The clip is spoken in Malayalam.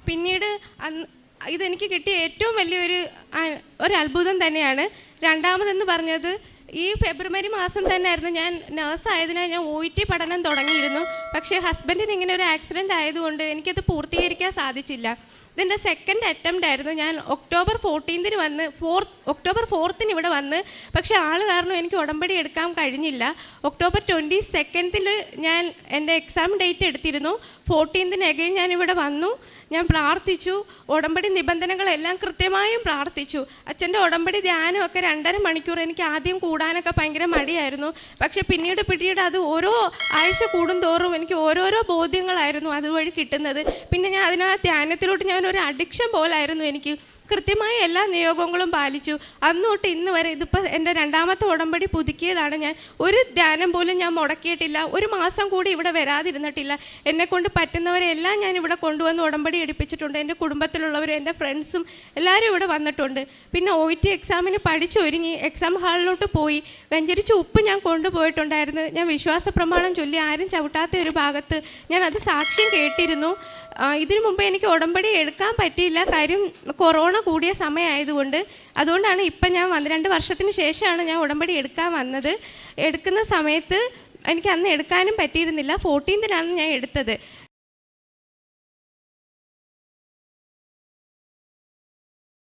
പിന്നീട് ഇതെനിക്ക് കിട്ടിയ ഏറ്റവും വലിയൊരു അത്ഭുതം തന്നെയാണ്. രണ്ടാമതെന്ന് പറഞ്ഞത് ഈ ഫെബ്രുവരി മാസം തന്നെയായിരുന്നു ഞാൻ നേഴ്സായതിനാൽ ഞാൻ OET പഠനം തുടങ്ങിയിരുന്നു. പക്ഷേ ഹസ്ബൻഡിന് ഇങ്ങനെ ഒരു ആക്സിഡൻ്റ് ആയതുകൊണ്ട് എനിക്കത് പൂർത്തീകരിക്കാൻ സാധിച്ചില്ല. ഇതിൻ്റെ സെക്കൻഡ് അറ്റംപ്റ്റ് ആയിരുന്നു. ഞാൻ ഒക്ടോബർ 14-ന് വന്ന് ഒക്ടോബർ 4-ന് ഇവിടെ വന്ന്, പക്ഷേ ആൾ കാരണം എനിക്ക് ഉടമ്പടി എടുക്കാൻ കഴിഞ്ഞില്ല. ഒക്ടോബർ 22-ന് ഞാൻ എൻ്റെ എക്സാം ഡേറ്റ് എടുത്തിരുന്നു. 14-ന് അഗൈൻ ഞാൻ ഇവിടെ വന്നു. ഞാൻ പ്രാർത്ഥിച്ചു. ഉടമ്പടി നിബന്ധനകളെല്ലാം കൃത്യമായും പ്രാർത്ഥിച്ചു. അച്ഛൻ്റെ ഉടമ്പടി ധ്യാനമൊക്കെ 2.5 മണിക്കൂർ എനിക്ക് ആദ്യം കൂടാനൊക്കെ ഭയങ്കര മടിയായിരുന്നു. പക്ഷേ പിന്നീട് അത് ഓരോ ആഴ്ച കൂടുന്തോറും എനിക്ക് ഓരോരോ ബോധ്യങ്ങളായിരുന്നു അതുവഴി കിട്ടുന്നത്. പിന്നെ ഞാൻ ധ്യാനത്തിലോട്ട് ഒരു അഡിക്ഷൻ പോലായിരുന്നു. എനിക്ക് കൃത്യമായ എല്ലാ നിയോഗങ്ങളും പാലിച്ചു. അന്ന് തൊട്ട് ഇന്ന് വരെ ഇതിപ്പോൾ എൻ്റെ 2ാമത്തെ ഉടമ്പടി പുതുക്കിയതാണ്. ഞാൻ ഒരു ധ്യാനം പോലും ഞാൻ മുടക്കിയിട്ടില്ല. ഒരു മാസം കൂടി ഇവിടെ വരാതിരുന്നിട്ടില്ല. എന്നെക്കൊണ്ട് പറ്റുന്നവരെല്ലാം ഞാൻ ഇവിടെ കൊണ്ടുവന്ന് ഉടമ്പടി എടുപ്പിച്ചിട്ടുണ്ട്. എൻ്റെ കുടുംബത്തിലുള്ളവരും എൻ്റെ ഫ്രണ്ട്സും എല്ലാവരും ഇവിടെ വന്നിട്ടുണ്ട്. പിന്നെ OET എക്സാമിന് പഠിച്ചൊരുങ്ങി എക്സാം ഹാളിലോട്ട് പോയി. വെഞ്ചരിച്ച ഉപ്പ് ഞാൻ കൊണ്ടുപോയിട്ടുണ്ടായിരുന്നു. ഞാൻ വിശ്വാസ പ്രമാണം ചൊല്ലി ആരും ചവിട്ടാത്ത ഒരു ഭാഗത്ത് ഞാൻ അത് സാക്ഷ്യം കേട്ടിരുന്നു. ഇതിനു മുമ്പ് എനിക്ക് ഉടമ്പടി എടുക്കാൻ പറ്റിയില്ല. കാര്യം കൊറോണ കൂടിയ സമയമായതുകൊണ്ട്. അതുകൊണ്ടാണ് ഇപ്പം ഞാൻ 2 വർഷത്തിന് ശേഷമാണ് ഞാൻ ഉടമ്പടി എടുക്കാൻ വന്നത്. എടുക്കുന്ന സമയത്ത് എനിക്ക് അന്ന് എടുക്കാനും പറ്റിയിരുന്നില്ല. 14-നാണ് ഞാൻ എടുത്തത്.